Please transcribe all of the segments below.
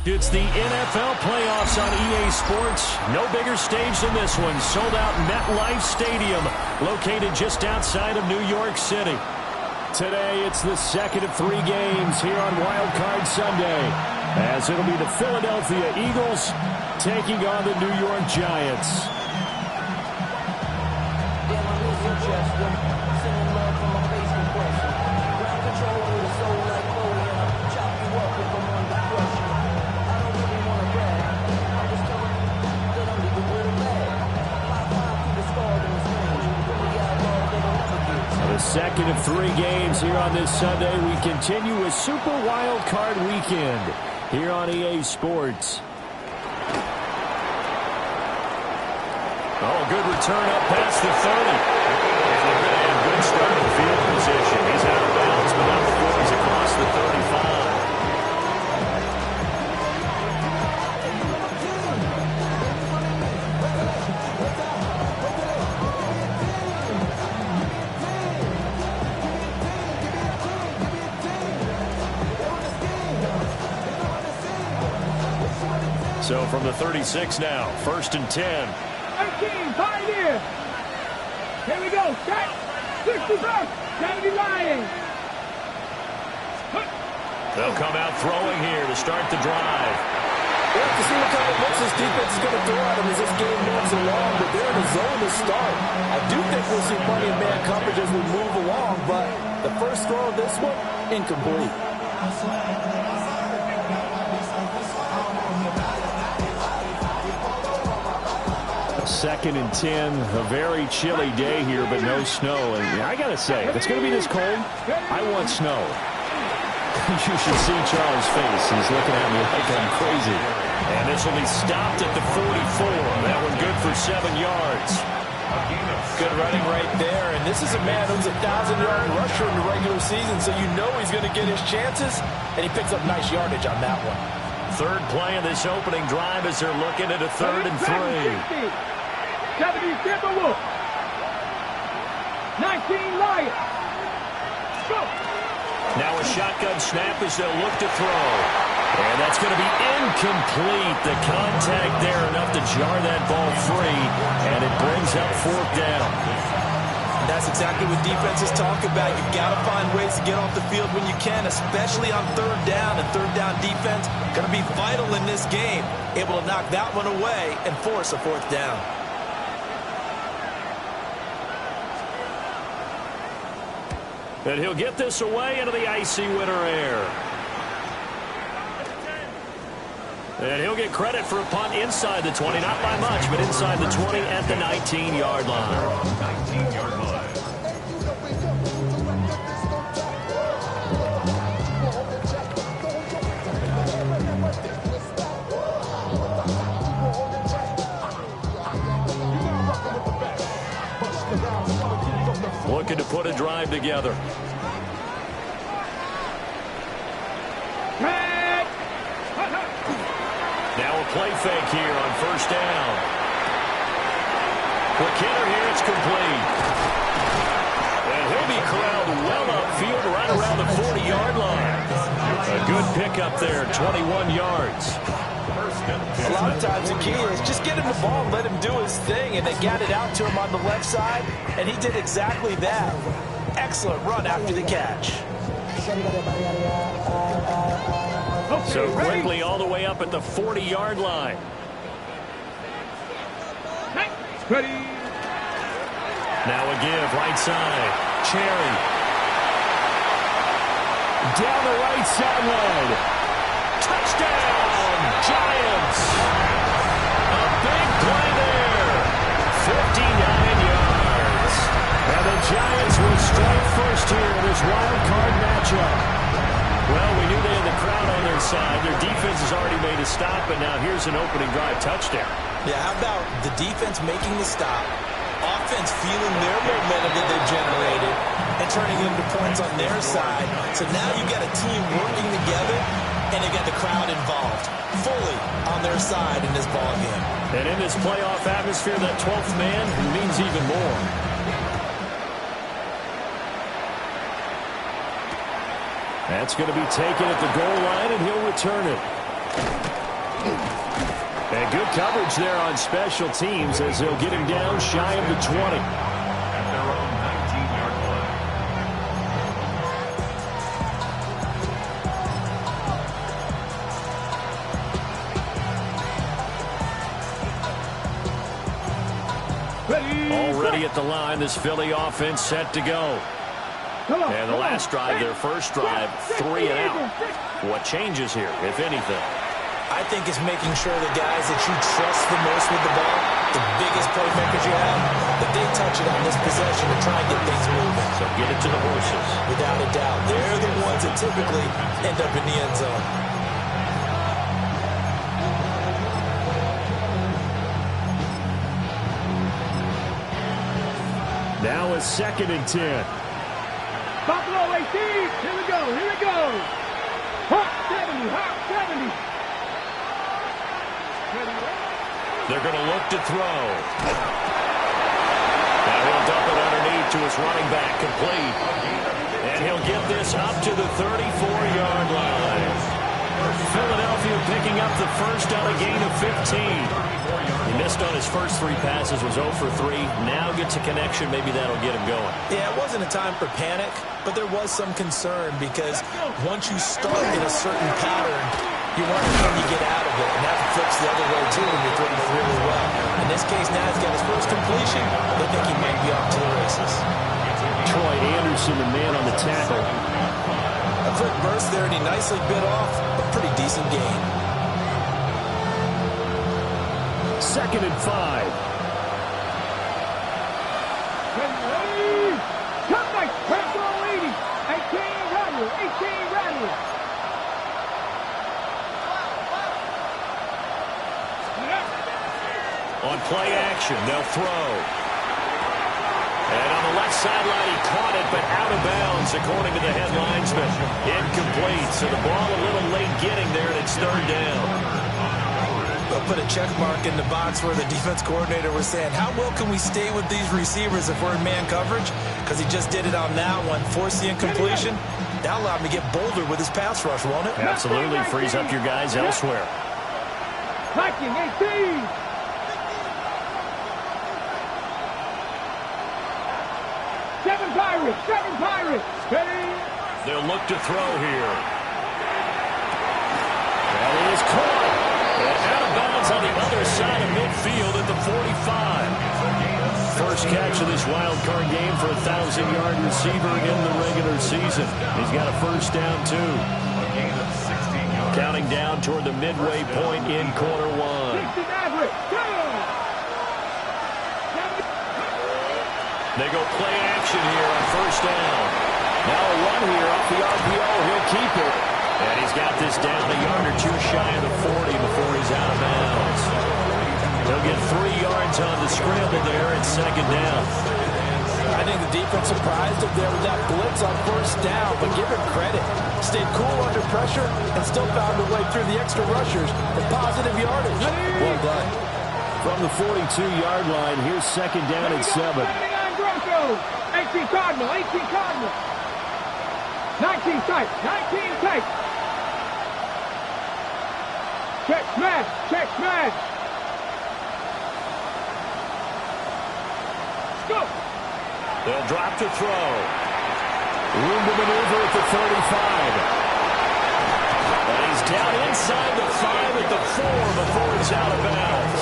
It's the NFL playoffs on EA Sports. No bigger stage than this one. Sold out MetLife Stadium, located just outside of New York City. Today, it's the second of 3 games here on Wild Card Sunday, as it'll be the Philadelphia Eagles taking on the New York Giants. Second of 3 games here on this Sunday. We continue with Super Wild Card Weekend here on EA Sports. Oh, good return up past the 30. And good start in field position. He's out of bounds, but not before he's across the 35. So from the 36 now, 1st and 10. 13, Pioneer. Here we go. Set. 61st. 70 Lions. They'll come out throwing here to start the drive. We'll have to see what kind of looks this defense is going to throw at him as this game moves along, but they're in the zone to start. I do think we'll see plenty of man coverage as we move along, but the first throw of this one, incomplete. Second and 10, a very chilly day here, but no snow. And I got to say, if it's going to be this cold, I want snow. You should see Charles' face. He's looking at me like I'm crazy. And this will be stopped at the 44. That one good for 7 yards. Good running right there. And this is a man who's a 1,000-yard rusher in the regular season, so you know he's going to get his chances. And he picks up nice yardage on that one. Third play of this opening drive as they're looking at a 3rd and 3. 70 Timberwolves. 19 Lions. Go. Now a shotgun snap as they'll look to throw. And that's going to be incomplete. The contact there enough to jar that ball free. And it brings up 4th down. That's exactly what defenses talk about. You've got to find ways to get off the field when you can, especially on 3rd down. And 3rd down defense going to be vital in this game. Able to knock that one away and force a 4th down. And he'll get this away into the icy winter air. And he'll get credit for a punt inside the 20. Not by much, but inside the 20 at the 19-yard line. 19-yard line. Looking to put a drive together. Now a play fake here on 1st down. McKinnon here, it's complete. And he'll be corralled well upfield right around the 40-yard line. A good pickup there, 21 yards. A lot of times the key is just get him the ball and let him do his thing, and they got it out to him on the left side, and he did exactly that. Excellent run after the catch. So quickly all the way up at the 40-yard line. Ready. Now a give, right side. Cherry. Down the right sideline. Touchdown, Giants. A big play there. 59 yards. And the Giants will strike first here in this wild card matchup. Well, we knew they had the crowd on their side. Their defense has already made a stop, and now here's an opening drive touchdown. Yeah, how about the defense making the stop, offense feeling their momentum that they've generated, and turning into points on their side. So now you've got a team working together, and they got the crowd involved, fully on their side in this ball game. And in this playoff atmosphere, that 12th man means even more. That's going to be taken at the goal line, and he'll return it. And good coverage there on special teams as they'll get him down shy of the 20. At their own 19-yard line. Already at the line, this Philly offense set to go. And the last drive, their first drive, 3 and out. What changes here, if anything? I think it's making sure the guys that you trust the most with the ball, the biggest playmakers you have, that they touch it on this possession to try and get things moving. So get it to the horses. Without a doubt. They're the ones that typically end up in the end zone. Now a 2nd and 10. Buffalo 18. Here we go. Here we go. Hot 70. Hot 70. They're going to look to throw. Now he'll dump it underneath to his running back, complete. And he'll get this up to the 34-yard line. Philadelphia picking up the first on a gain of 15. He missed on his first 3 passes, was 0 for 3. Now gets a connection. Maybe that'll get him going. Yeah, it wasn't a time for panic, but there was some concern because once you start in a certain pattern, you wonder can you get out of it, and that flips the other way too when you're throwing it really well. In this case, now he's got his first completion. They think he might be off to the races. Troy Anderson, the man on the tackle. A quick burst there, and he nicely bit off a pretty decent gain. 2nd and 5. Come back. Personal leading. 18 Rattler. 18 Rattler. On play action, they'll throw. And on the left sideline, he caught it, but out of bounds, according to the head linesman. Incomplete, so the ball a little late getting there, and it's 3rd down. They'll put a check mark in the box where the defense coordinator was saying, how well can we stay with these receivers if we're in man coverage? Because he just did it on that one, forced the incompletion. That allowed him to get bolder with his pass rush, won't it? Absolutely, frees up your guys elsewhere. Viking 18. Seven Pirates. Ready? They'll look to throw here. That is caught. And out of bounds on the other side of midfield at the 45. First catch of this wild card game for a 1,000-yard receiver in the regular season. He's got a first down, too. Counting down toward the midway point in quarter 1. They go play action here on first down. Now a run here off the RPO. He'll keep it. And he's got this down a yard or 2 shy of the 40 before he's out of bounds. He'll get 3 yards on the scramble there at 2nd down. I think the defense surprised him there with that blitz on first down, but give him credit. Stayed cool under pressure and still found a way through the extra rushers for positive yardage. Well done. From the 42-yard line, here's 2nd down and 7. 18 Cardinal. 18 Cardinal. 19 tight. 19 tight. Check smash. Check smash. Go. They'll drop to throw. Room to maneuver at the 35. And he's down inside the 5 at the 4 before he's out of bounds.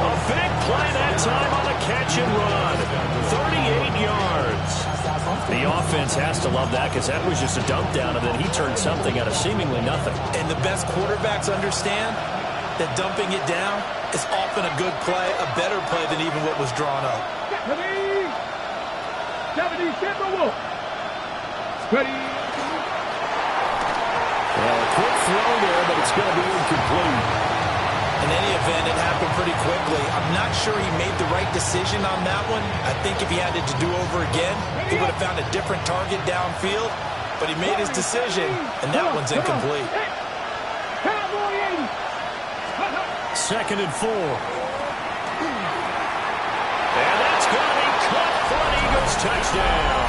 A big play that time on a catch and run. 38 yards. The offense has to love that because that was just a dump down, and then he turned something out of seemingly nothing. And the best quarterbacks understand that dumping it down is often a good play, a better play than even what was drawn up. 70 Timberwolf. Ready. Well, a quick throw there, but it's going to be incomplete. In any event, it happened pretty quickly. I'm not sure he made the right decision on that one. I think if he had it to do over again, he would have found a different target downfield. but he made his decision, and that one's incomplete. Cowboy 80. Second and 4. And that's going to be caught for an Eagles touchdown.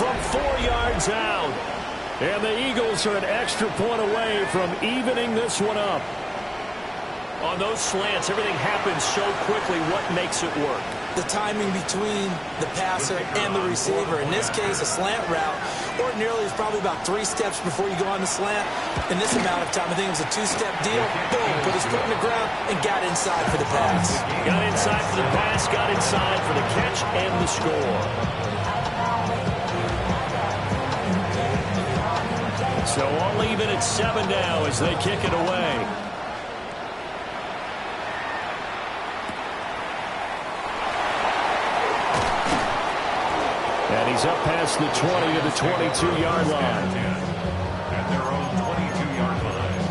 From 4 yards out. And the Eagles are an extra point away from evening this one up. On those slants, everything happens so quickly. What makes it work? The timing between the passer and the receiver. In this case, a slant route ordinarily is probably about 3 steps before you go on the slant. In this amount of time, I think it was a 2-step deal. Boom, put his foot in the ground and got inside for the pass. Got inside for the pass, got inside for the catch and the score. So all even at 7 now as they kick it away. And he's up past the 20 to the 22-yard line. At their own 22-yard line.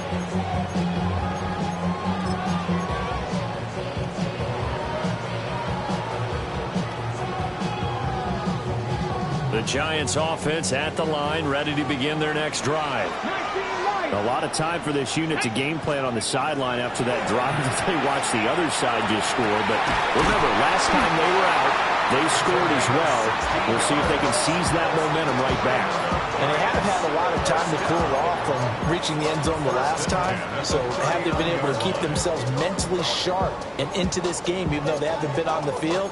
The Giants offense at the line, ready to begin their next drive. A lot of time for this unit to game plan on the sideline after that drive that they watched the other side just score. But remember, last time they were out, they scored as well. We'll see if they can seize that momentum right back. And they haven't had a lot of time to cool off from reaching the end zone the last time. So have they been able to keep themselves mentally sharp and into this game, even though they haven't been on the field?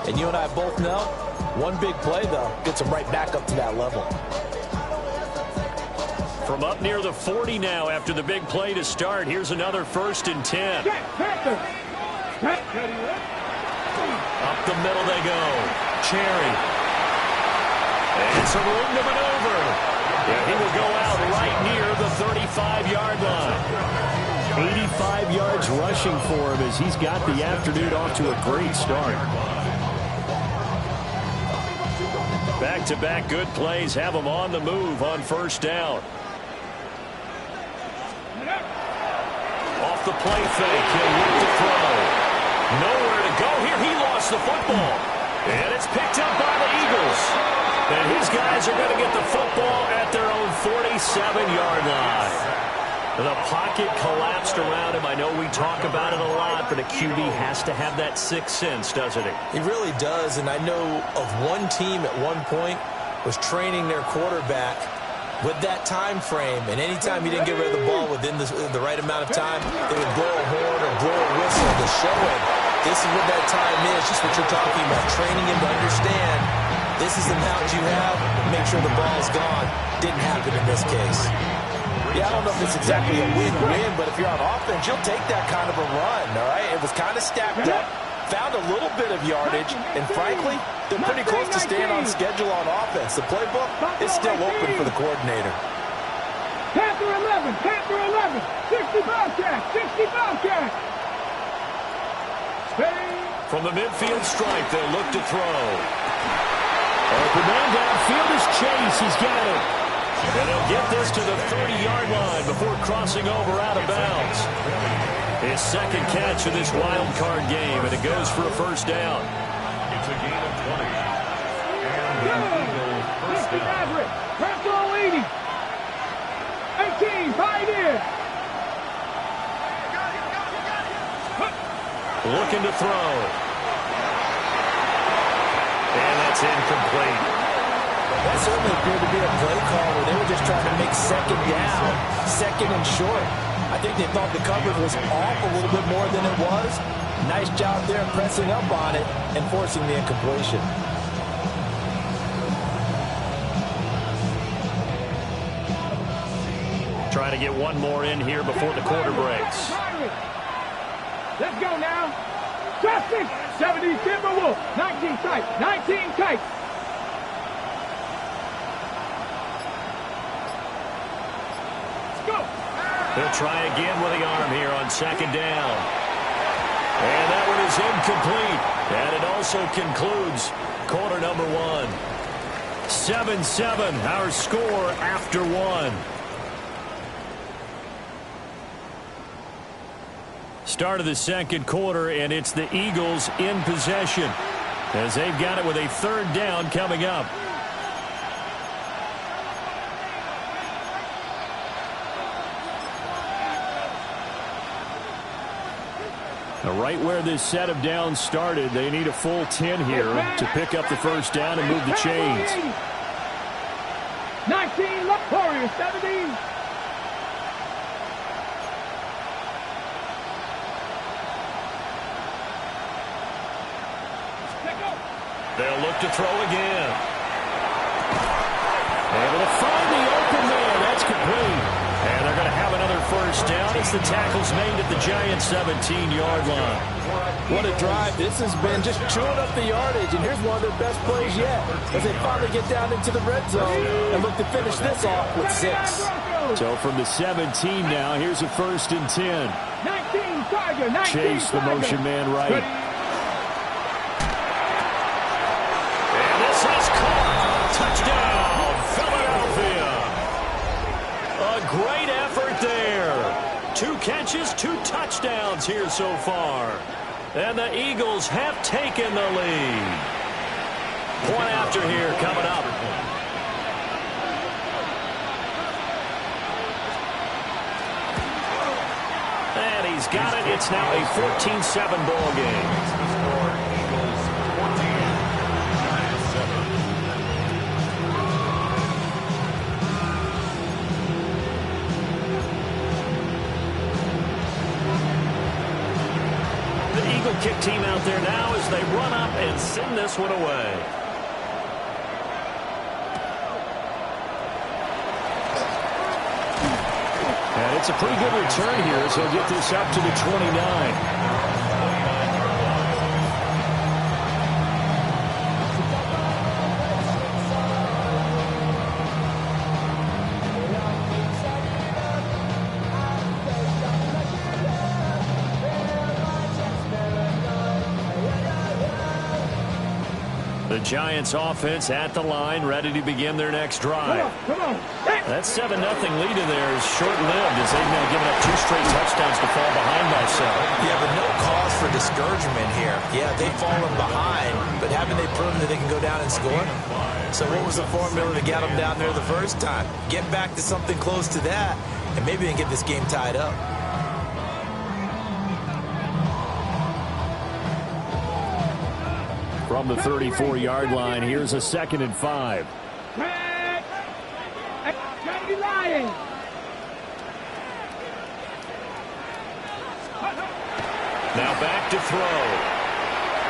And you and I both know, one big play, though, gets them right back up to that level. From up near the 40 now after the big play to start, here's another 1st and 10. Up the middle they go. Cherry. And some room to maneuver. Yeah, he will go out right near the 35-yard line. 85 yards rushing for him as he's got the afternoon off to a great start. Back-to-back good plays have him on the move on 1st down. Off the play fake, he'll look to throw. Nowhere to go here. He lost the football. And it's picked up by the Eagles. And his guys are going to get the football at their own 47-yard line. The pocket collapsed around him. I know we talk about it a lot, but a QB has to have that 6th sense, doesn't he? He really does, and I know of one team at one point was training their quarterback with that time frame, and anytime he didn't get rid of the ball within the right amount of time, they would blow a horn or blow a whistle to show him this is what that time is, just what you're talking about, training him to understand this is the amount you have, make sure the ball is gone. Didn't happen in this case. Yeah, I don't know if it's exactly a win-win, but if you're on offense, you'll take that kind of a run, all right? It was kind of stacked up, found a little bit of yardage, and frankly, they're pretty close to staying on schedule on offense. The playbook is still open for the coordinator. Panther 11, Panther 11, 65 catch, 65 catch. From the midfield stripe, they'll look to throw. Open man downfield is Chase. He's got it. And he'll get this to the 30-yard line before crossing over out of bounds. His 2nd catch of this wild card game, and it goes for a 1st down. It's a gain of 20. And the Eagles first down. Average. Panther 80. 18, tied in. Looking to throw. And that's incomplete. That certainly appeared to be a play call where they were just trying to make 2nd down, 2nd and short. I think they thought the coverage was off a little bit more than it was. Nice job there pressing up on it and forcing the incompletion. Trying to get one more in here before the quarter breaks. Let's go now. Justice, 70 Timberwolves, 19 tight, 19 tight. He'll try again with the arm here on 2nd down. And that one is incomplete. And it also concludes quarter number 1. 7-7, our score after 1. Start of the 2nd quarter, and it's the Eagles in possession as they've got it with a 3rd down coming up. Now, right where this set of downs started, they need a full 10 here to pick up the first down and move the chains. 19, Warriors, 17. They'll look to throw again. Able to find the open man. That's complete. And they're going to have another first down as the tackle's made at the Giants' 17-yard line. What a drive. This has been just chewing up the yardage. And here's one of their best plays yet as they finally get down into the red zone and look to finish this off with 6. So from the 17 now, here's a 1st and 10. 19, Tiger, 19, Chase the motion man right. And this is caught. Touchdown, Philadelphia. A great effort there. 2 catches, 2 touchdowns here so far. And the Eagles have taken the lead. Point after here coming up. And he's got it. It's now a 14-7 ball game. Kick team out there now as they run up and send this one away. And it's a pretty good return here as he'll get this up to the 29. The Giants offense at the line, ready to begin their next drive. Come on. That 7-0 lead in there is short-lived as they've now given up 2 straight touchdowns to fall behind by 7. Yeah, but no cause for discouragement here. Yeah, they've fallen behind, but haven't they proven that they can go down and score? So what was the formula to get them down there the first time? Get back to something close to that, and maybe they can get this game tied up. From the 34-yard line, here's a 2nd and 5. Now back to throw.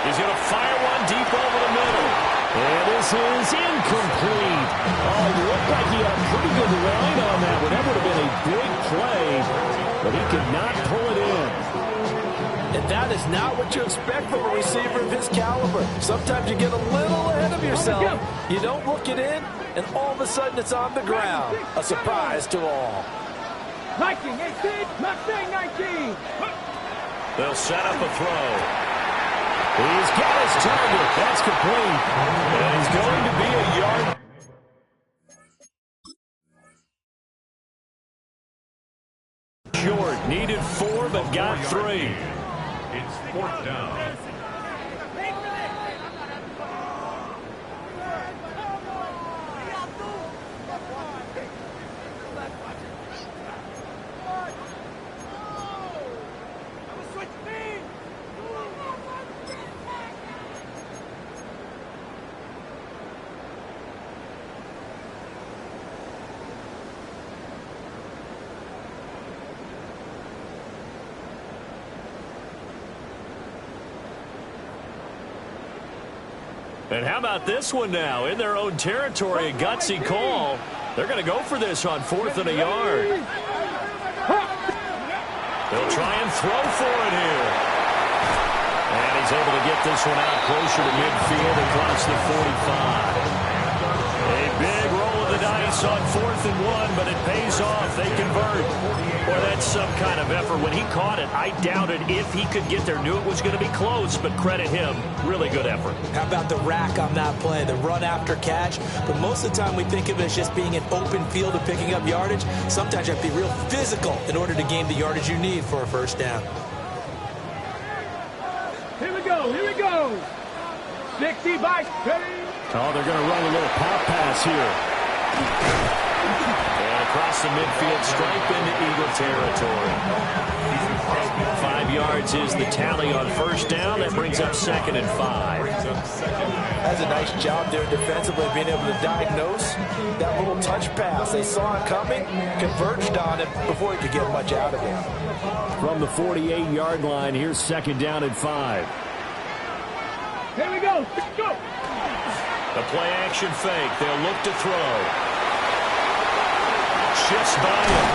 He's going to fire one deep over the middle. And this is incomplete. Oh, it looked like he had a pretty good line on that one. That would have been a big play, but he could not pull it in. And that is not what you expect from a receiver of his caliber. Sometimes you get a little ahead of yourself. You don't look it in, and all of a sudden it's on the ground. A surprise to all. 19, 18, Mustang 19. They'll set up a throw. He's got his target. That's complete. And it's going to be a yard. Short. Needed 4, but got 3. It's 4th down. And how about this one now? In their own territory, a gutsy call. They're going to go for this on 4th and a yard. They'll try and throw for it here. And he's able to get this one out closer to midfield across the 45. A big roll of the dice on 4th and 1, but it pays off. They convert. Boy, that's some kind of effort. When he caught it, I doubted if he could get there. Knew it was going to be close, but credit him. Really good effort. How about the rack on that play, the run after catch? But most of the time we think of it as just being an open field and picking up yardage. Sometimes you have to be real physical in order to gain the yardage you need for a first down. Here we go, here we go. 60 by 30. Oh, they're going to run a little pop pass here. And across the midfield stripe into Eagle territory. 5 yards is the tally on first down. That brings up 2nd and 5. That's a nice job there defensively, being able to diagnose that little touch pass. They saw it coming, converged on it before he could get much out of it. From the 48-yard line, here's 2nd down and 5. Here we go. Go. The play-action fake. They'll look to throw. Shifts by him.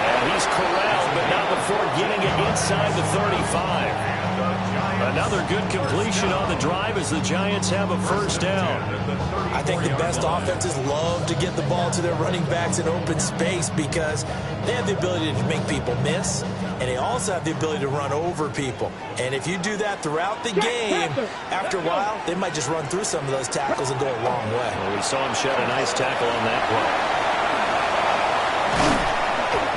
And he's corralled, but not before getting it inside the 35. Another good completion on the drive as the Giants have a first down. I think the best offenses love to get the ball to their running backs in open space because they have the ability to make people miss, and they also have the ability to run over people. And if you do that throughout the game, after a while, they might just run through some of those tackles and go a long way. Well, we saw him shed a nice tackle on that play.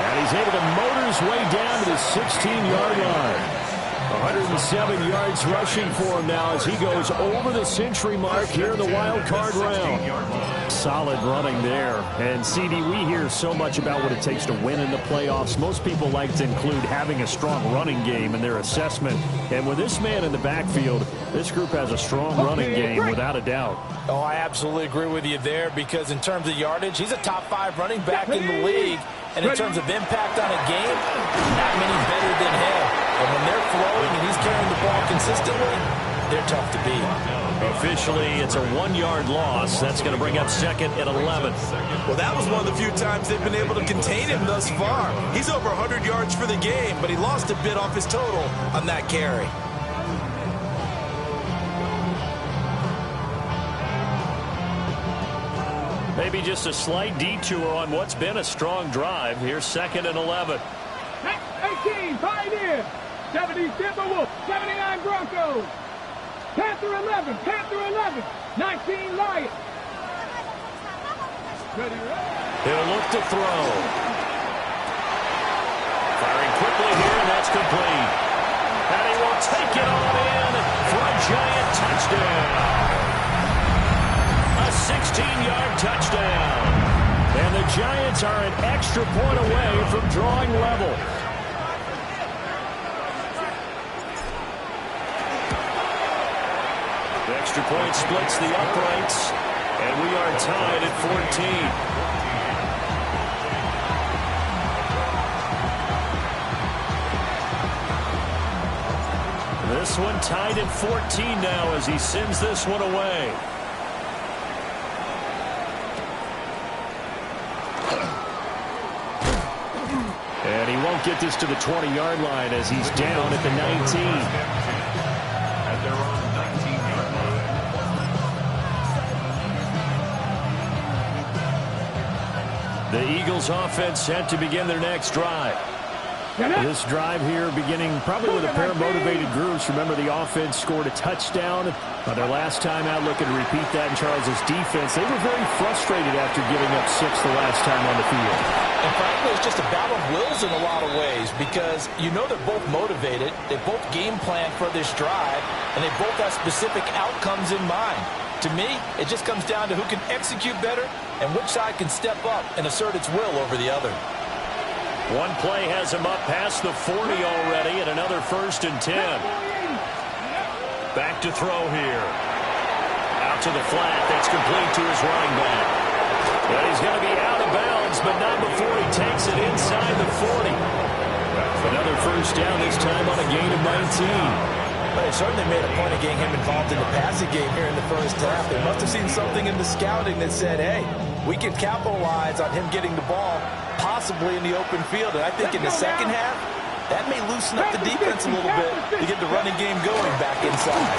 And he's able to motor his way down to the 16-yard line. 107 yards rushing for him now as he goes over the century mark here in the wild card round. Solid running there. And, CD, we hear so much about what it takes to win in the playoffs. Most people like to include having a strong running game in their assessment. And with this man in the backfield, this group has a strong running game without a doubt. Oh, I absolutely agree with you there because in terms of yardage, he's a top 5 running back in the league. And in terms of impact on a game, not many better than him. And when they're flowing and he's carrying the ball consistently, they're tough to beat. Officially, it's a 1-yard loss. That's going to bring up 2nd and 11. Well, that was one of the few times they've been able to contain him thus far. He's over 100 yards for the game, but he lost a bit off his total on that carry. Maybe just a slight detour on what's been a strong drive. Here's 2nd and 11. 18, Pioneer. 70, Timberwolves. 79, Broncos. Panther 11, 19, Lions. Ready, He'll look to throw. Firing quickly here, and that's complete. And he will take it on in for a Giant touchdown. A 16-yard touchdown. And the Giants are an extra point away from drawing level. The extra point splits the uprights, and we are tied at 14. This one tied at 14 now as he sends this one away. And he won't get this to the 20-yard line as he's down at the 19. At their own 19-yard line. The Eagles offense set to begin their next drive. This drive here beginning probably with a pair of motivated groups. Remember, the offense scored a touchdown their last time out. Looking to repeat that in Charles's defense. They were very frustrated after giving up 6 the last time on the field. And frankly, it's just a battle of wills in a lot of ways because you know they're both motivated. They both game plan for this drive, and they both have specific outcomes in mind. To me, it just comes down to who can execute better and which side can step up and assert its will over the other. One play has him up past the 40 already, and another 1st and 10. Back to throw here. Out to the flat. That's complete to his running back. But he's going to be out of bounds, but not before he takes it inside the 40. Another 1st down, this time on a gain of 19. But they certainly made a point of getting him involved in the passing game here in the first half. They must have seen something in the scouting that said, hey, we can capitalize on him getting the ball possibly in the open field. And I think in the second half, that may loosen up the defense a little bit to get the running game going back inside.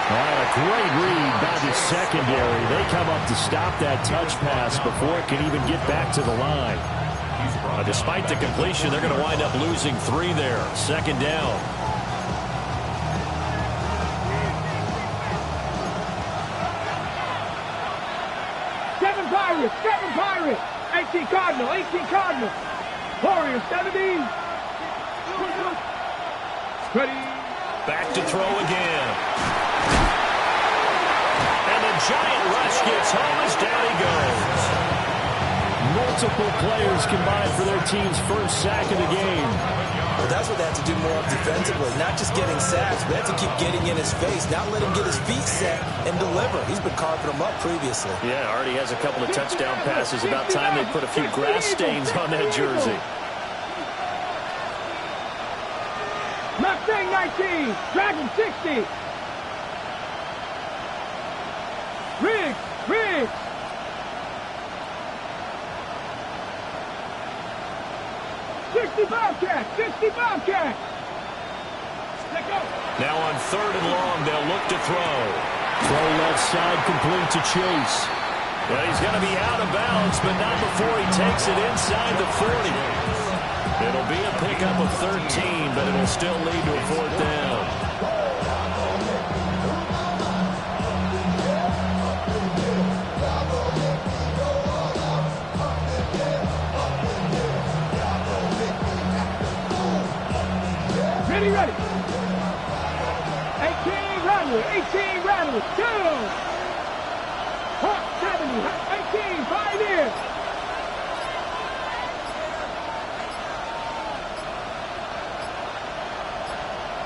All right, a great read by the secondary. They come up to stop that touch pass before it can even get back to the line. Despite the completion, they're going to wind up losing 3 there. 2nd down. Seven Pirates. 18 Cardinal. Warriors, 70. Ready. Back to throw again. And the Giant rush gets home as down he goes. Multiple players combined for their team's first sack of the game. Well, that's what they have to do more of defensively. Not just getting sacks, but they have to keep getting in his face. Not let him get his feet set and deliver. He's been carving them up previously. Yeah, already has a couple of touchdown passes. About time they put a few grass stains on that jersey. Mustang 19, Dragon 60. Riggs. 60 Bobcats. Let go. Now on 3rd and long, they'll look to throw. Throw left side, complete to Chase. Well, he's going to be out of bounds, but not before he takes it inside the 40. It'll be a pickup of 13, but it'll still lead to a 4th down. Ready. 18 Rattlers, 2. Hawk 70, 18, 5 in.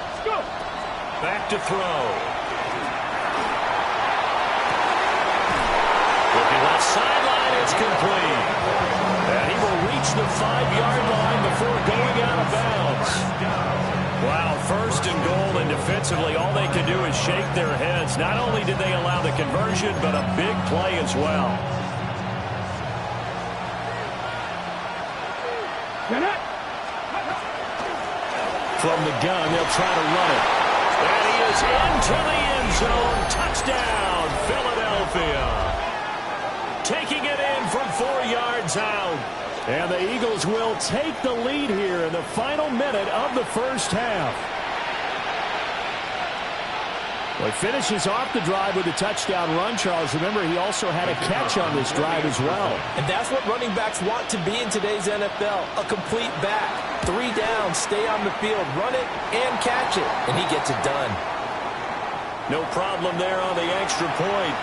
Let's go. Back to throw. Looking left sideline, it's complete. And he will reach the 5-yard line before going out of bounds. Wow, 1st and goal, and defensively all they can do is shake their heads. Not only did they allow the conversion, but a big play as well. From the gun, they'll try to run it. And he is into the end zone. Touchdown, Philadelphia. Taking it in from 4 yards out. And the Eagles will take the lead here in the final minute of the first half. Well, he finishes off the drive with a touchdown run, Charles. Remember, he also had a catch on this drive as well. And that's what running backs want to be in today's NFL, a complete back. 3 down, stay on the field, run it, and catch it. And he gets it done. No problem there on the extra point.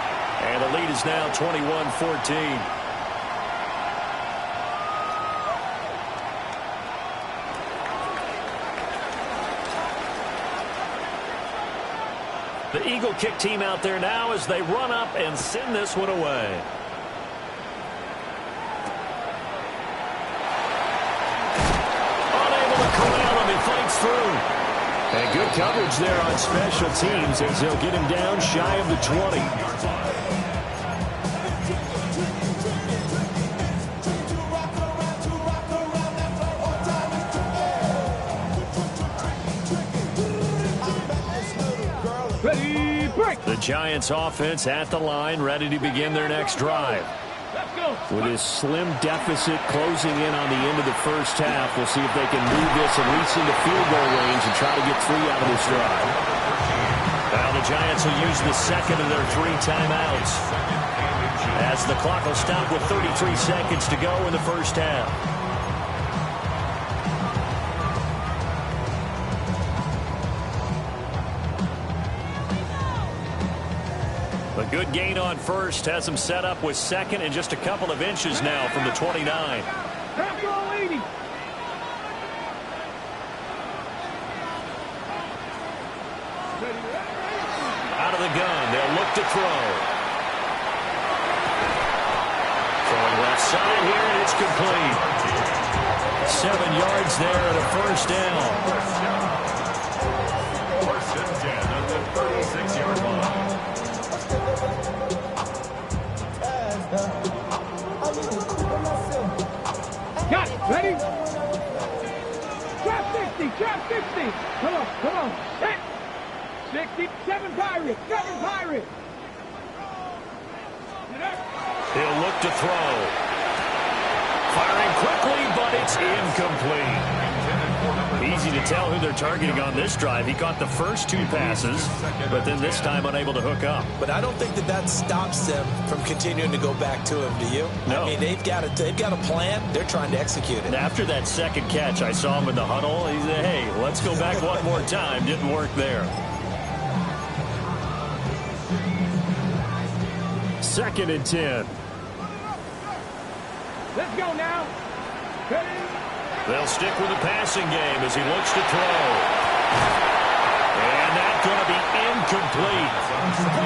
And the lead is now 21-14. The Eagle kick team out there now as they run up and send this one away. Unable to corral him. He fights through. And good coverage there on special teams as they'll get him down shy of the 20. Ready, break. The Giants offense at the line, ready to begin their next drive. Let's go. With his slim deficit closing in on the end of the first half, we'll see if they can move this at least into field goal range and try to get 3 out of this drive. Now the Giants will use the second of their 3 timeouts as the clock will stop with 33 seconds to go in the first half. A good gain on first has him set up with second and just a couple of inches now from the 29. Capital 80. Out of the gun, they'll look to throw. Throwing left side here, and it's complete. 7 yards there and a first down. First and 10 at the 36-yard line. Got it. Ready? Trap 60. Come on. Hit. 67 Pirates. 7 Pirates. He'll look to throw. Firing quickly, but it's incomplete. Easy to tell who they're targeting on this drive. He caught the first 2 passes, but then this time unable to hook up. But I don't think that stops them from continuing to go back to him, do you? No. I mean, they've got a plan. They're trying to execute it. And after that second catch, I saw him in the huddle. He said, hey, let's go back one more time. Didn't work there. Second and 10. Let's go now. Ready? They'll stick with the passing game as he looks to throw. And that's going to be incomplete.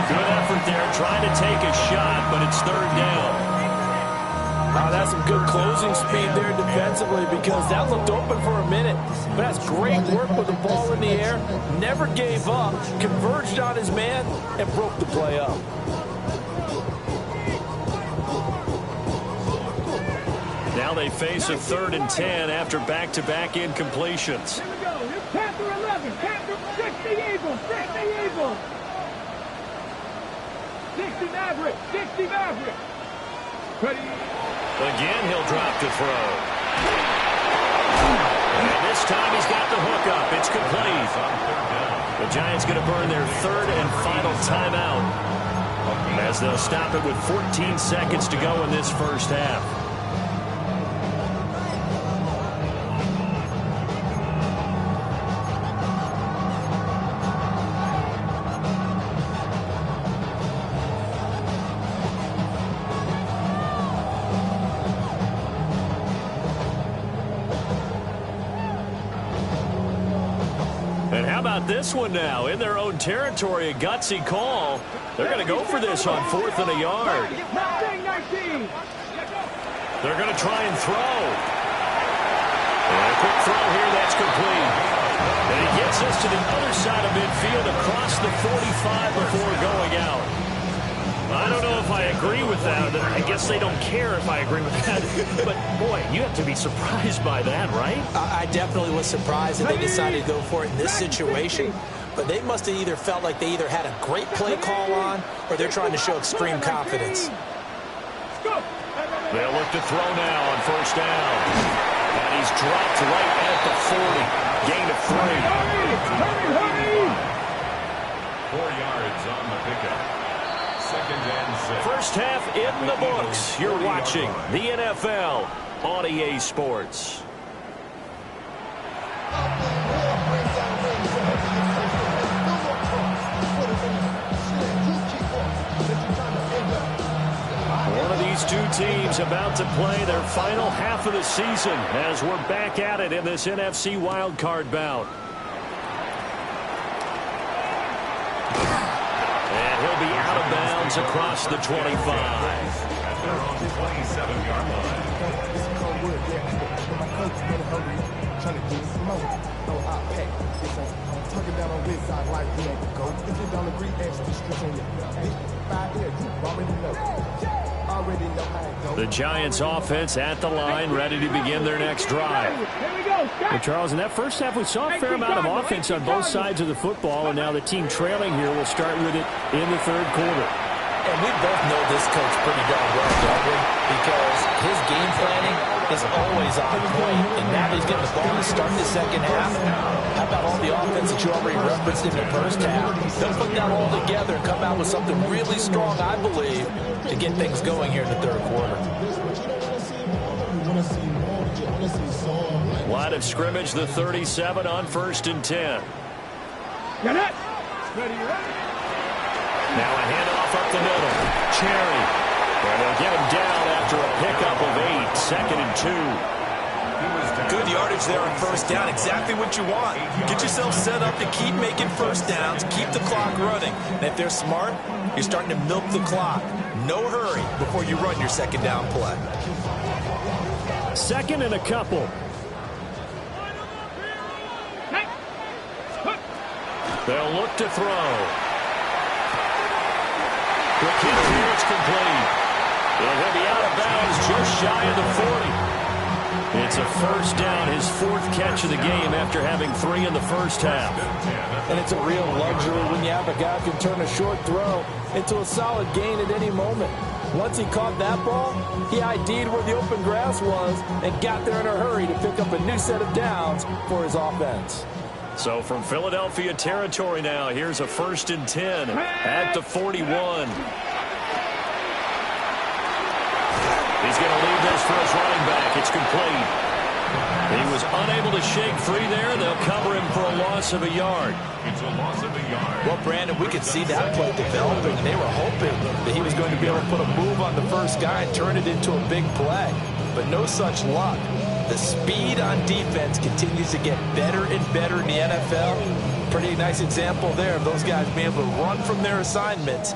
Good effort there trying to take a shot, but it's third down. That's some good closing speed there defensively because that looked open for a minute. But that's great work with the ball in the air. Never gave up, converged on his man, and broke the play up. Now they face a 3rd and 10 after back-to-back incompletions. Here we go. Here's Panther 11. Panther 60 Eagles. 60 Eagles. 60 Maverick. 60 Maverick. Ready? Again, he'll drop to throw. And this time he's got the hook up. It's complete. The Giants going to burn their 3rd and final timeout as they'll stop it with 14 seconds to go in this first half. And how about this one now? In their own territory, a gutsy call. They're going to go for this on 4th and a yard. They're going to try and throw. And a quick throw here, that's complete. And he gets us to the other side of midfield across the 45 before going out. I don't know if I agree with that. I guess they don't care if I agree with that. But, boy, you have to be surprised by that, right? I definitely was surprised that they decided to go for it in this situation. But they must have either felt like they either had a great play call on or they're trying to show extreme confidence. They'll look to throw now on 1st down. And he's dropped right at the 40. Gain of 3. 4 yards on the pickup. 2nd and 6. First half in the books. You're watching the NFL on EA Sports. One of these two teams about to play their final half of the season as we're back at it in this NFC wildcard bout. And he'll be out of bounds across the 25. At their own 27-yard line. The Giants offense at the line, ready to begin their next drive. Well, Charles, in that first half, we saw a fair amount of offense on both sides of the football, and now the team trailing here will start with it in the 3rd quarter. And we both know this coach pretty darn well, don't we? Because his game planning is always on point, and now he's getting the ball to start the second half. How about all the offense that you already referenced in the first half? They'll put that all together and come out with something really strong, I believe, to get things going here in the 3rd quarter. Line of scrimmage, the 37 on 1st and 10. Got it. Ready. Now a handoff up the middle. Cherry. And they'll get him down after a pickup of 8. 2nd and 2. Good yardage there on 1st down. Exactly what you want. Get yourself set up to keep making 1st downs. Keep the clock running. And if they're smart, you're starting to milk the clock. No hurry before you run your 2nd down play. 2nd and a couple. They'll look to throw. Quick hit here, it's complete. He'll be out of bounds just shy of the 40. It's a 1st down, his 4th catch of the game after having 3 in the first half. And it's a real luxury when you have a guy who can turn a short throw into a solid gain at any moment. Once he caught that ball, he ID'd where the open grass was and got there in a hurry to pick up a new set of downs for his offense. So from Philadelphia territory now, here's a 1st and 10 at the 41. He's going to leave this for his running back. It's complete. He was unable to shake free there. They'll cover him for a loss of a yard. It's a loss of a yard. Well, Brandon, we could see that play developing, and they were hoping that he was going to be able to put a move on the first guy and turn it into a big play. But but no such luck. The speed on defense continues to get better and better in the NFL. Pretty nice example there of those guys being able to run from their assignments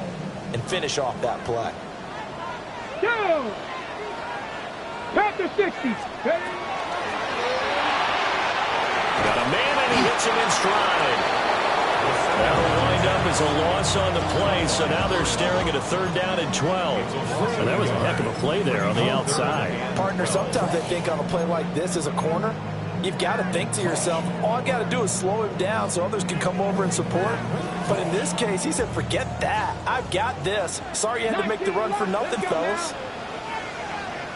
and finish off that play. Down. Panther 60. Got a man, and he hits him in stride. That'll wind up as a loss on the play, so now they're staring at a 3rd down and 12. And that was a heck of a play there on the outside. Partner, sometimes I think on a play like this as a corner, you've got to think to yourself, all I got to do is slow him down so others can come over and support. But in this case, he said, forget that. I've got this. Sorry you had to make the run for nothing, fellas.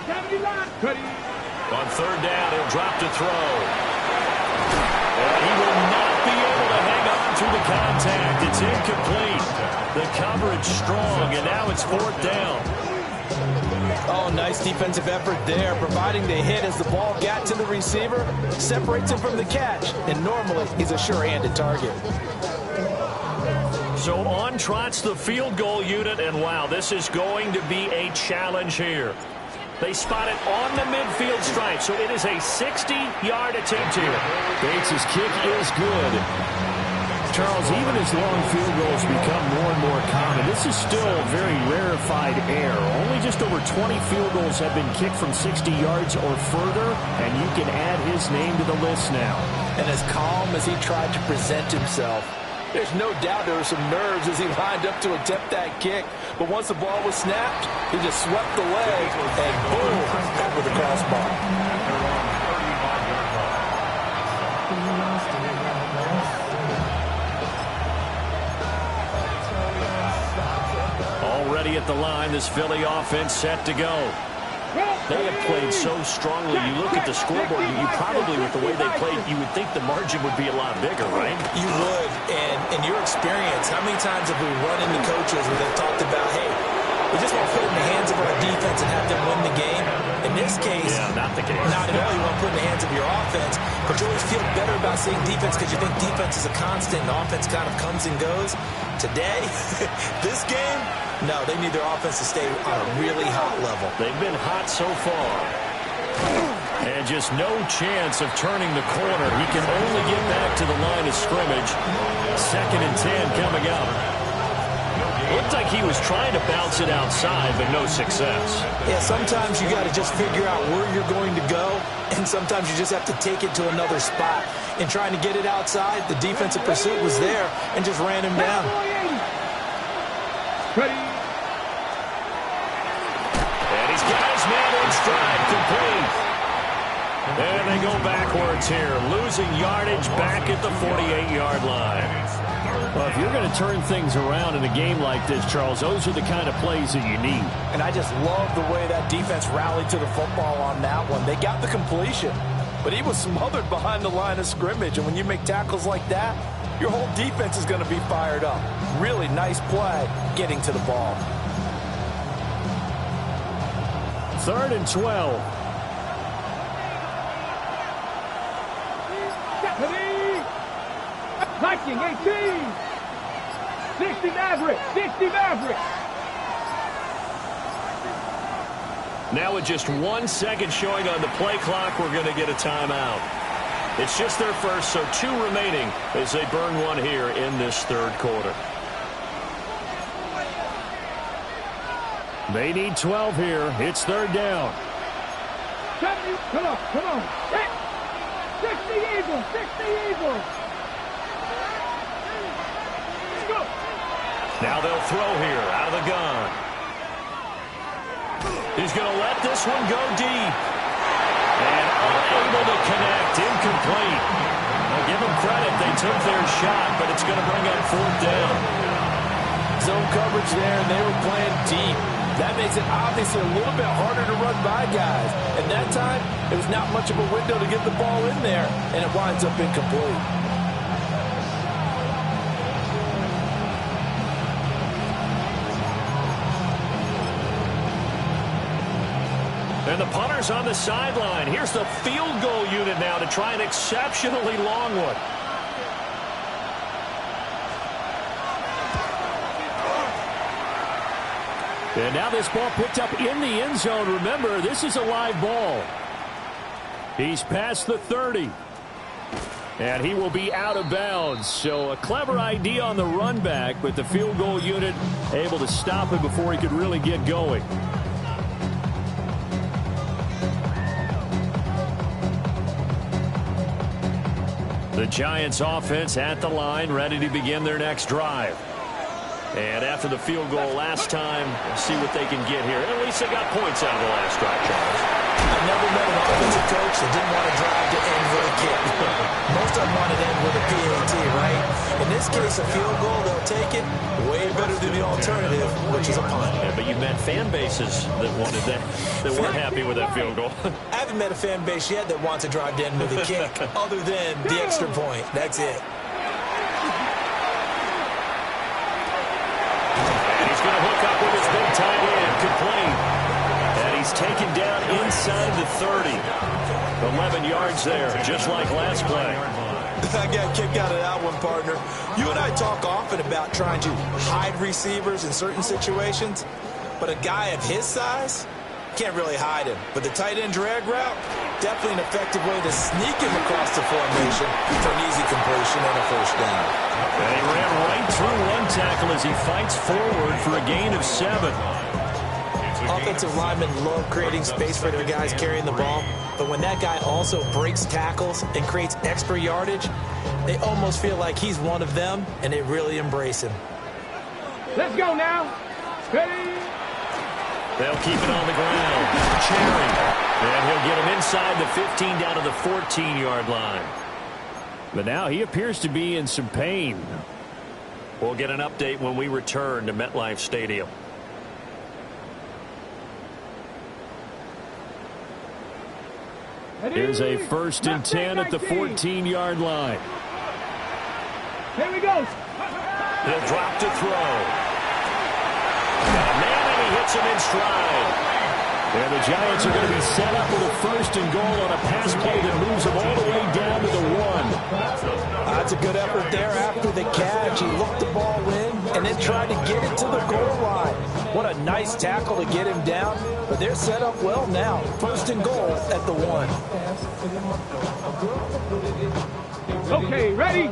79. On 3rd down, he'll drop to throw. And he will not be able to hang on through the contact. It's incomplete. The coverage strong, and now it's 4th down. Oh, nice defensive effort there, providing the hit as the ball got to the receiver, separates him from the catch, and normally he's a sure-handed target. So on trots the field goal unit, and wow, this is going to be a challenge here. They spot it on the midfield stripe, so it is a 60-yard attempt here. Bates' kick is good. Charles, even as long field goals become more and more common, this is still very rarefied air. Only just over 20 field goals have been kicked from 60 yards or further, and you can add his name to the list now. And as calm as he tried to present himself, there's no doubt there were some nerves as he lined up to attempt that kick. But once the ball was snapped, he just swept away and boom, over the crossbar. Already at the line, this Philly offense set to go. They have played so strongly. You look at the scoreboard, you probably, with the way they played, you would think the margin would be a lot bigger, right? You would. And in your experience, how many times have we run into coaches where they've talked about, hey, we just want to put it in the hands of our defense and have them win the game? In this case, not the case. Not at all. You want to put it in the hands of your offense, but you always feel better about seeing defense because you think defense is a constant and offense kind of comes and goes. Today, this game, no, they need their offense to stay on a really hot level. They've been hot so far. And just no chance of turning the corner. He can only get back to the line of scrimmage. 2nd and 10 coming up. Looked like he was trying to bounce it outside, but no success. Yeah, sometimes you got to just figure out where you're going to go, and sometimes you just have to take it to another spot. In trying to get it outside, the defensive pursuit was there and just ran him down. Ready. And he's got his man in stride, complete. And they go backwards here, losing yardage back at the 48-yard line. Well, if you're going to turn things around in a game like this, Charles, those are the kind of plays that you need. And I just love the way that defense rallied to the football on that one. They got the completion, but he was smothered behind the line of scrimmage. And when you make tackles like that, your whole defense is going to be fired up. Really nice play getting to the ball. 3rd and 12. Viking 18. 60 Maverick. 60 Maverick. Now with just 1 second showing on the play clock, we're going to get a timeout. It's just their first, so 2 remaining as they burn one here in this 3rd quarter. They need 12 here. It's 3rd down. 70. Come on, come on. 60 Eagles. 60 Eagles. Now they'll throw here out of the gun. He's going to let this one go deep. And unable to connect, incomplete. I'll give them credit, they took their shot, but it's going to bring up 4th down. Zone coverage there, and they were playing deep. That makes it obviously a little bit harder to run by guys. And that time, it was not much of a window to get the ball in there, and it winds up incomplete. And the punter's on the sideline. Here's the field goal unit now to try an exceptionally long one. And now this ball picked up in the end zone. Remember, this is a live ball. He's past the 30. And he will be out of bounds. So a clever idea on the run back, but the field goal unit able to stop him before he could really get going. The Giants offense at the line, ready to begin their next drive. And after the field goal last time, we'll see what they can get here. At least they got points out of the last drive, Charles. I've never met an offensive coach that didn't want to drive to end with a kick. Most of them want to end with a PAT, right? In this case, a field goal, they'll take it. Way better than the alternative, which is a punt. Yeah, but you met fan bases that wanted that weren't happy with that field goal. I haven't met a fan base yet that wants to drive to end with a kick, other than the extra point. That's it. And he's going to hook up with his big tight end, complete. And he's taken down inside the 30. 11 yards there, just like last play. I got a kick out of that one, partner. You and I talk often about trying to hide receivers in certain situations, but a guy of his size can't really hide him. But the tight end drag route, definitely an effective way to sneak him across the formation for an easy completion and a first down. And he ran right through one tackle as he fights forward for a gain of 7. Offensive linemen love creating space for their guys carrying the ball, but when that guy also breaks tackles and creates extra yardage, they almost feel like he's one of them, and they really embrace him. Let's go now. Ready? They'll keep it on the ground. Cherry. And he'll get him inside the 15 down to the 14-yard line. But now he appears to be in some pain. We'll get an update when we return to MetLife Stadium. Here's a 1st and 10 at the 14-yard line. Here we go. He'll drop to throw. Manning, he hits him in stride. And the Giants are going to be set up with a 1st and goal on a pass play that moves them all the way down to the 1. That's a good effort there after the catch. He looked the ball in and then tried to get it to the goal line. What a nice tackle to get him down. But they're set up well now. 1st and goal at the 1. Okay, ready?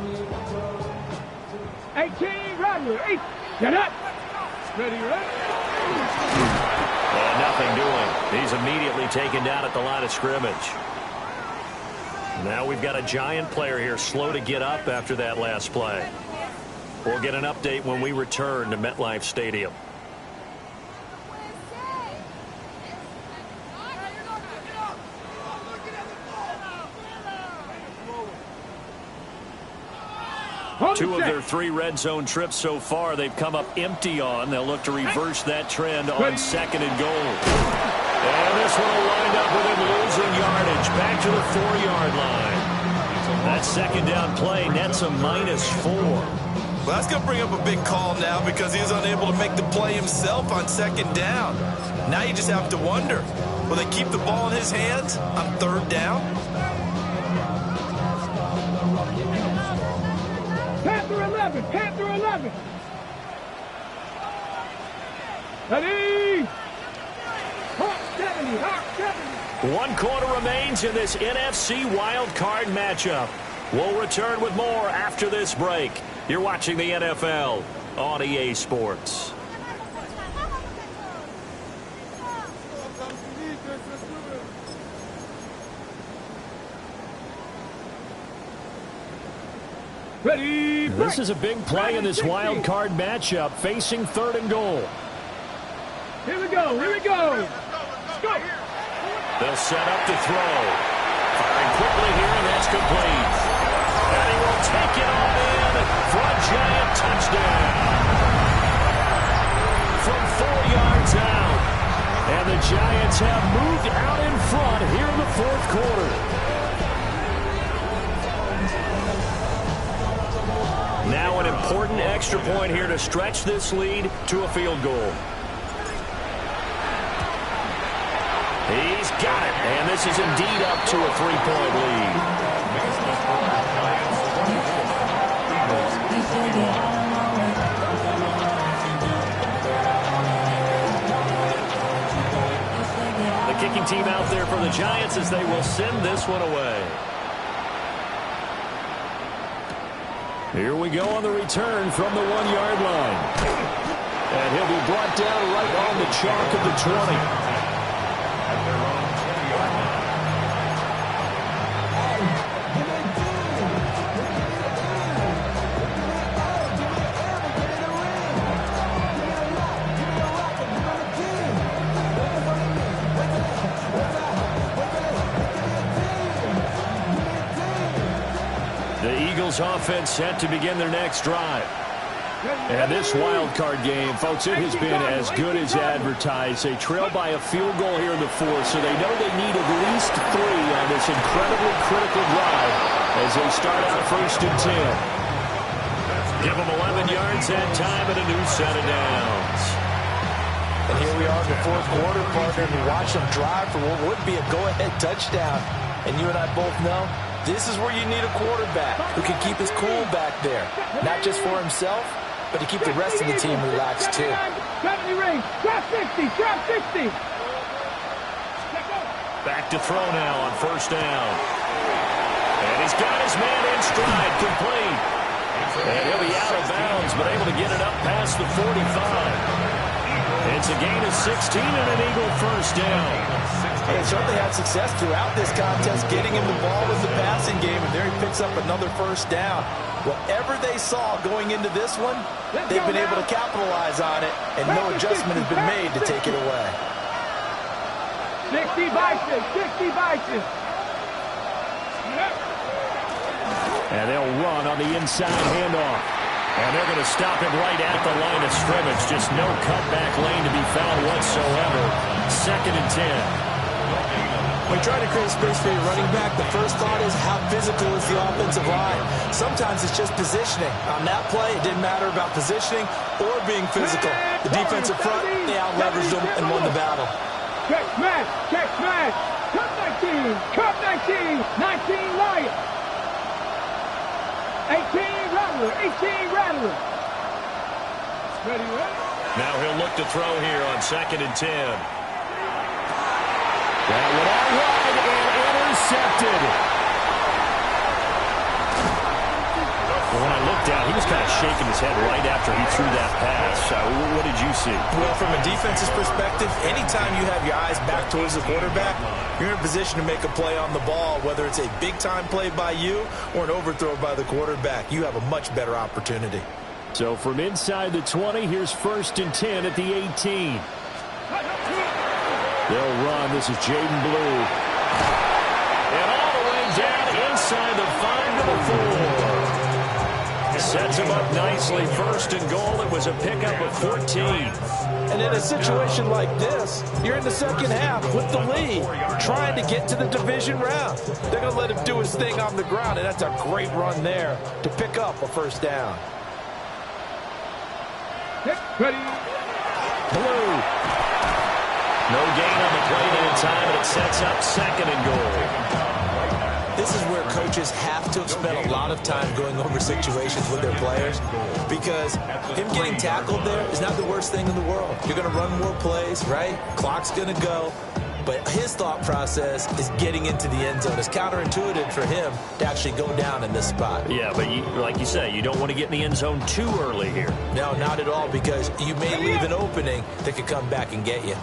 18, run. 8, get up. Ready, run. And nothing doing. He's immediately taken down at the line of scrimmage. Now we've got a Giant player here slow to get up after that last play. We'll get an update when we return to MetLife Stadium. Two of their 3 red zone trips so far, they've come up empty on. They'll look to reverse that trend on 2nd and goal. And this one will wind up with him losing yardage back to the 4-yard line. That 2nd down play nets a -4. Well, that's going to bring up a big call now because he was unable to make the play himself on 2nd down. Now you just have to wonder, will they keep the ball in his hands on 3rd down? Panther 11, Panther 11. Ready? Hawk 70, Hawk 70. 1 quarter remains in this NFC wild card matchup. We'll return with more after this break. You're watching the NFL on EA Sports. Ready? This is a big play in this wild card matchup, facing 3rd and goal. Here we go, here we go. Go. They'll set up to throw. Firing quickly here, and that's complete. And he will take it on in for a Giant touchdown. From 4 yards out. And the Giants have moved out in front here in the 4th quarter. Now an important extra point here to stretch this lead to a field goal. He's got it, and this is indeed up to a 3-point lead. kicking team out there for the Giants as they will send this one away. Here we go on the return from the 1-yard line. And he'll be brought down right on the chalk of the 20. Offense set to begin their next drive. And this wild card game, folks, it has been as good as advertised. They trail by a field goal here in the fourth, so they know they need at least 3 on this incredibly critical drive as they start out 1st and 10. Give them 11 yards and time and a new set of downs. And here we are in the fourth quarter, partner, and we watch them drive for what would be a go-ahead touchdown. And you and I both know this is where you need a quarterback who can keep his cool back there. Not just for himself, but to keep the rest of the team relaxed too. Drop 60, drop 60. Back to throw now on 1st down. And he's got his man in stride, complete. And he'll be out of bounds, but able to get it up past the 45. It's a gain of 16 and an Eagle 1st down. They certainly had success throughout this contest, getting him the ball with the passing game, and there he picks up another 1st down. Whatever they saw going into this one, they've been able to capitalize on it, and no adjustment has been made to take it away. 60 Bison, 60 Bison. And they'll run on the inside handoff. And they're going to stop him right at the line of scrimmage. Just no cutback lane to be found whatsoever. 2nd and 10. When you try to create space for your running back, the first thought is how physical is the offensive line. Sometimes it's just positioning. On that play, it didn't matter about positioning or being physical. The defensive front, they out-leveraged them and won the battle. Check smash, check smash. Cut 19, cut 19, 19 Lion. 18 Rattler, 18 Rattler. Ready, ready? Now he'll look to throw here on 2nd and 10. That one out wide and intercepted. Well, when I looked down, he was kind of shaking his head right after he threw that pass. What did you see? Well, from a defense's perspective, anytime you have your eyes back towards the quarterback, you're in a position to make a play on the ball, whether it's a big-time play by you or an overthrow by the quarterback. You have a much better opportunity. So from inside the 20, here's 1st and 10 at the 18. They'll run. This is Jaden Blue. And all the way down inside the 5 to the 4. Sets him up nicely. 1st and goal. It was a pickup of 14. And in a situation like this, you're in the 2nd half with the lead, trying to get to the division round. They're going to let him do his thing on the ground, and that's a great run there to pick up a 1st down. Ready. Blue. No gain on the play that time, and it sets up 2nd and goal. This is where coaches have to have spent a lot of time going over situations with their players, because him getting tackled there is not the worst thing in the world. You're going to run more plays, right? Clock's going to go. But his thought process is getting into the end zone. It's counterintuitive for him to actually go down in this spot. Yeah, but like you say, you don't want to get in the end zone too early here. No, not at all, because you may leave an opening that could come back and get you.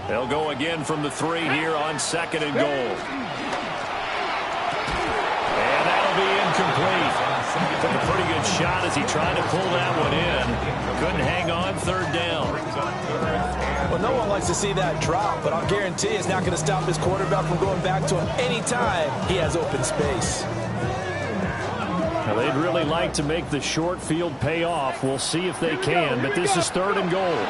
They'll go again from the 3 here on 2nd and goal. And that'll be incomplete. Took a pretty good shot as he tried to pull that one in. Couldn't hang on. 3rd down. Well, no one likes to see that drop, but I'll guarantee it's not going to stop his quarterback from going back to him anytime he has open space. Now, they'd really like to make the short field pay off. We'll see if they can, but this is 3rd and goal.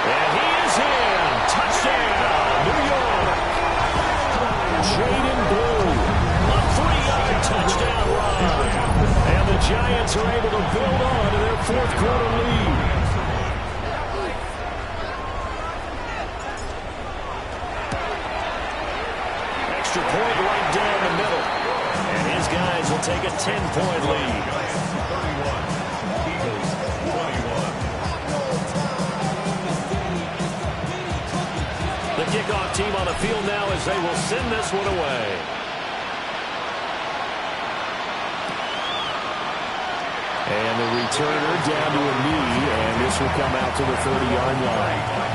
And he is in. Touchdown, New York. Jaden Blue, a 3-yard touchdown run. And the Giants are able to build on to their 4th quarter lead. Extra point right down the middle. And his guys will take a 10-point lead. 31, Eagles 21. kickoff team on the field now as they will send this one away. And the returner down to a knee, and this will come out to the 30-yard line.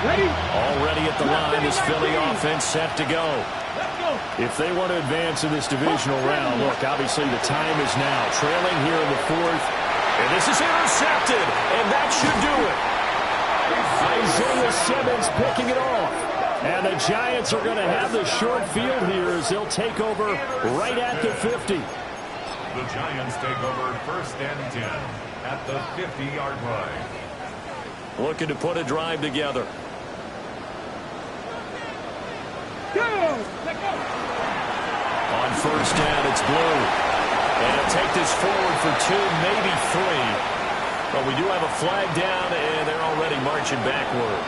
Ready? Already at the line, this Philly offense set to go. Let's go. If they want to advance in this divisional round, look, obviously the time is now. Trailing here in the fourth. And this is intercepted, and that should do it. Isaiah Simmons picking it off. And the Giants are going to have the short field here as they'll take over right at the 50. The Giants take over 1st and 10 at the 50-yard line. Looking to put a drive together. Go. Let's go. On 1st down, it's Blue. And he'll take this forward for 2, maybe 3. But we do have a flag down, and they're already marching backward.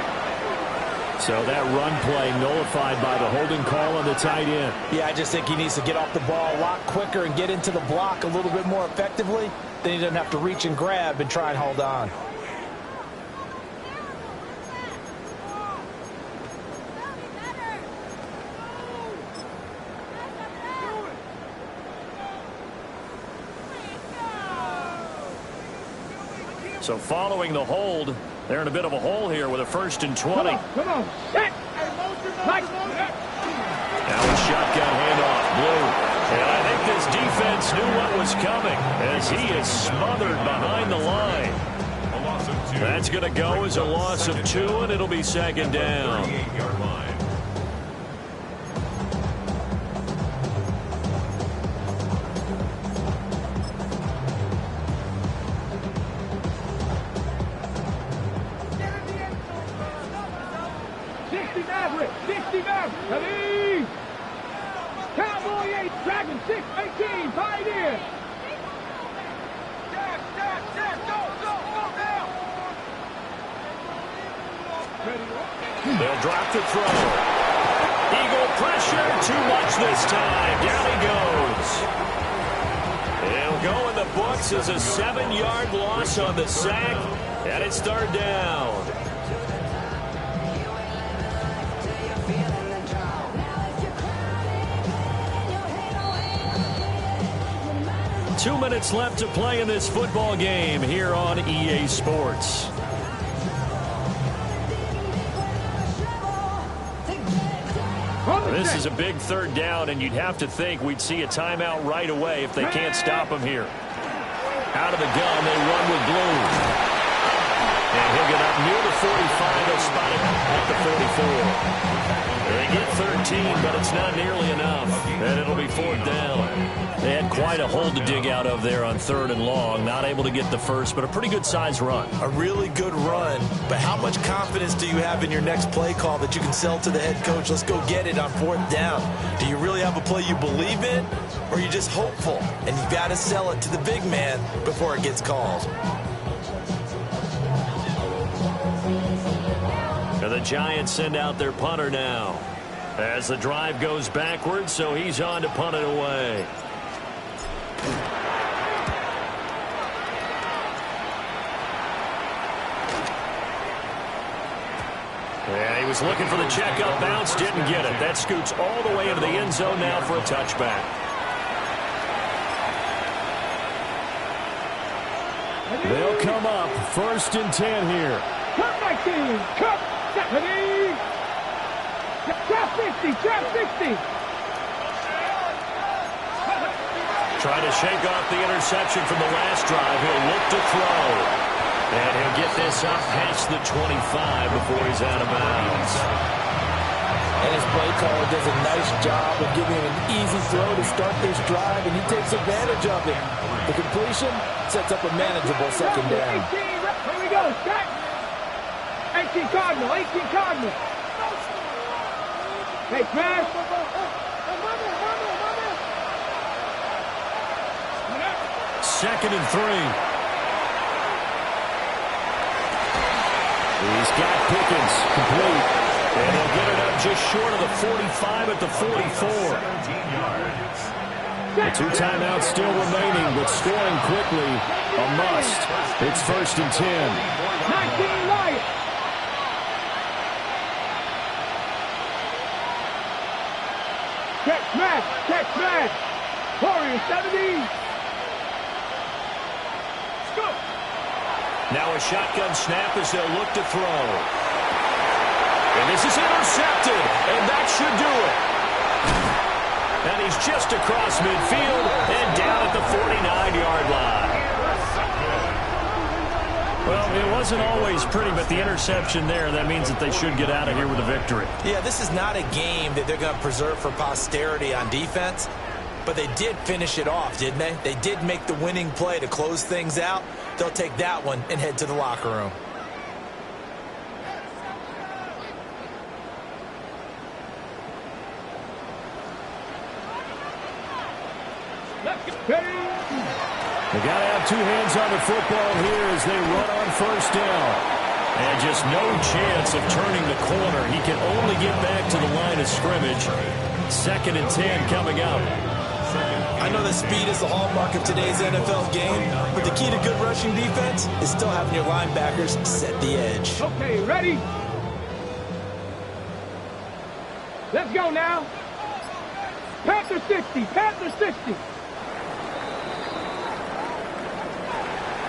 So that run play nullified by the holding call on the tight end. Yeah, I just think he needs to get off the ball a lot quicker and get into the block a little bit more effectively. Then he doesn't have to reach and grab and try and hold on. So following the hold, they're in a bit of a hole here with a 1st and 20. Come on. Set. Now a shotgun handoff, Blue. And I think this defense knew what was coming as he is smothered behind the line. A loss of 2. That's going to go as a loss of 2, and it'll be 2nd down. 38-yard line. Ready? Cowboy 8, Dragon 6, 18, Pioneer. Jack, go now. They'll drop the throw. Eagle pressure, too much this time. Down he goes. It'll go in the books as a 7-yard loss on the sack, and it's 3rd down. 2 minutes left to play in this football game here on EA Sports. This is a big 3rd down, and you'd have to think we'd see a timeout right away if they can't stop him here. Out of the gun, they run with Blue. And he'll get up near the 45. They'll spot him at the 44. They get 13, but it's not nearly enough, and it'll be 4th down. They had quite a hole to dig out of there on 3rd and long. Not able to get the first, but a pretty good-sized run. A really good run, but how much confidence do you have in your next play call that you can sell to the head coach? Let's go get it on 4th down. Do you really have a play you believe in, or are you just hopeful? And you've got to sell it to the big man before it gets called. And the Giants send out their punter now as the drive goes backwards, so he's on to punt it away. Yeah, he was looking for the checkup bounce, didn't get it. That scoots all the way into the end zone now for a touchback. They'll come up 1st and 10 here. Cut my team. Cut. Ready? Trap 60. Trap 60. Trying to shake off the interception from the last drive. He'll look to throw. And he'll get this up past the 25 before he's out of bounds. And his play caller does a nice job of giving him an easy throw to start this drive, and he takes advantage of it. The completion sets up a manageable 2nd down. 18. Here we go. Set. 18 Cardinal. 18 Cardinal. Hey, Smash. 2nd and 3. He's got Pickens complete. And he'll get it up just short of the 45 at the 44. 17 yards. Two timeouts still remaining, but scoring quickly, a must. It's 1st and 10. 19 Lions. Check smash. Warriors 70. Go. Now a shotgun snap as they'll look to throw. And this is intercepted, and that should do it. And he's just across midfield and down at the 49-yard line. Well, it wasn't always pretty, but the interception there, that means that they should get out of here with a victory. Yeah, this is not a game that they're going to preserve for posterity on defense, but they did finish it off, didn't they? They did make the winning play to close things out. They'll take that one and head to the locker room. They got to have two hands on the football here as they run on 1st down. And just no chance of turning the corner. He can only get back to the line of scrimmage. 2nd and 10 coming up. I know that speed is the hallmark of today's NFL game, but the key to good rushing defense is still having your linebackers set the edge. Okay, ready? Let's go now. Panther 60.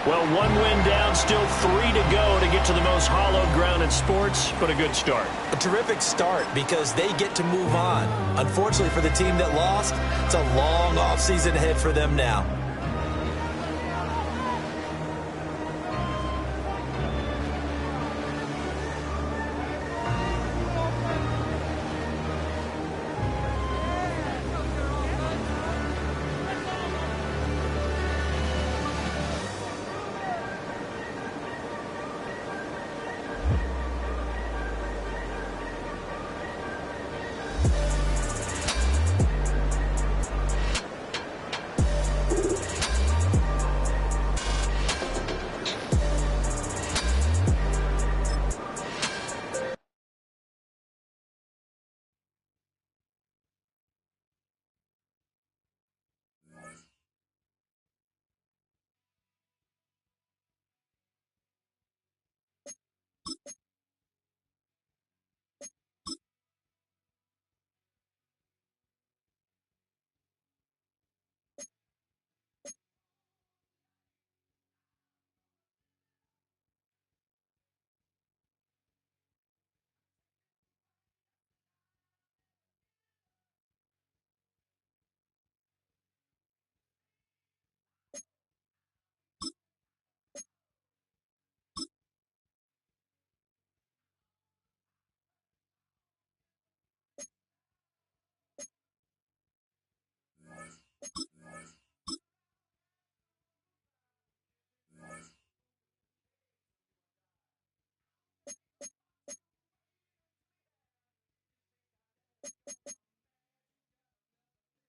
Well, one win down, still 3 to go to get to the most hallowed ground in sports, but a good start. A terrific start because they get to move on. Unfortunately for the team that lost, it's a long offseason ahead for them now.